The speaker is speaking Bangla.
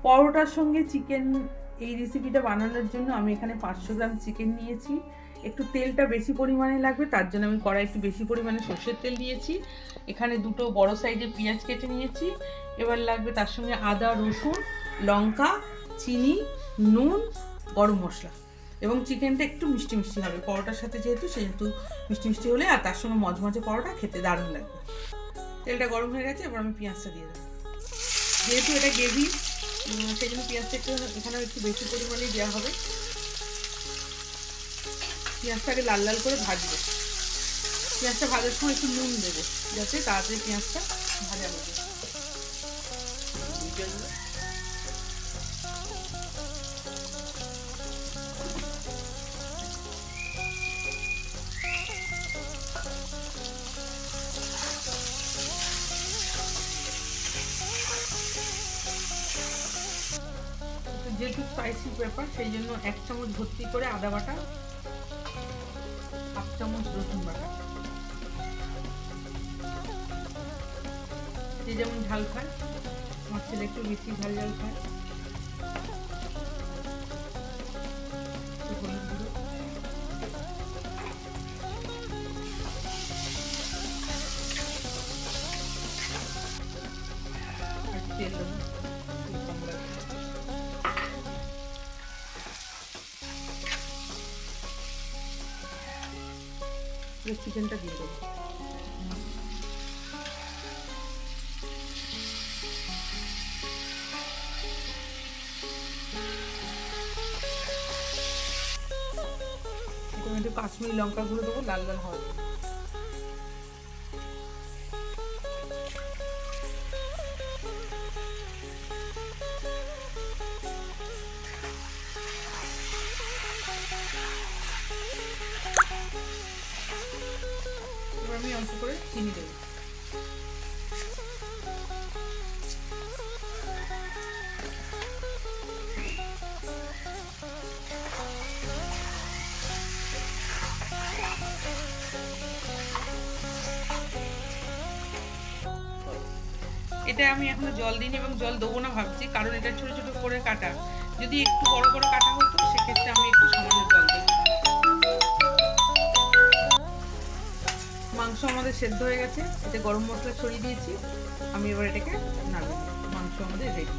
পরোটার সঙ্গে চিকেন এই রেসিপিটা বানানোর জন্য আমি এখানে 500 গ্রাম চিকেন নিয়েছি। একটু তেলটা বেশি পরিমাণে লাগবে, তার জন্য আমি কড়াই একটু বেশি পরিমাণে সর্ষের তেল দিয়েছি। এখানে দুটো বড় সাইজের পেঁয়াজ কেটে নিয়েছি। এবার লাগবে তার সঙ্গে আদা, রসুন, লঙ্কা, চিনি, নুন, গরম মশলা এবং চিকেনটা একটু মিষ্টি মিষ্টি হবে পরোটার সাথে, সেহেতু মিষ্টি মিষ্টি হলে আর তার সঙ্গে মজমজে পরোটা খেতে দারুণ লাগবে। তেলটা গরম হয়ে গেছে, এবার আমি পেঁয়াজটা দিয়ে দেবো। যেহেতু এটা গ্রেভি সেই জন্য পেঁয়াজটা একটু এখানে একটু বেশি পরিমাণেই দেওয়া হবে। পেঁয়াজটাকে লাল লাল করে ভাজবো। পেঁয়াজটা ভাজার সময় একটু নুন দেবো যাতে তাড়াতাড়ি পেঁয়াজটা ভাজা হবে। যেহেতু স্পাইসি ব্যাপার সেই জন্য 1 চামচ ভর্তি করে আদা বাটা, 1/2 চামচ রসুন বাটা। যে যেমন ঝাল খায়, আমার ছেলে একটু বেশি ঝাল খায়। হলুদ গুঁড়ো, আর তেল দেবো। চিকেনটা দিয়ে দেবো। একটু কাশ্মীরি লঙ্কা গুঁড়ো দেবো, লাল লাল হবে। এবার আমি অল্প করে চিনি দেবো। এটা আমি এখনো জল দিইনি এবং জল দেবো না ভাবছি, কারণ এটা ছোট ছোট করে কাটা। যদি একটু বড় করে কাটা হতো সেক্ষেত্রে আমি একটু সামান্য জল দিই। মাংস আমাদের সেদ্ধ হয়ে গেছে, এতে গরম মশলা ছড়িয়ে দিয়েছি। আমি এবার এটাকে নাড়ব। মাংস আমাদের রেডি।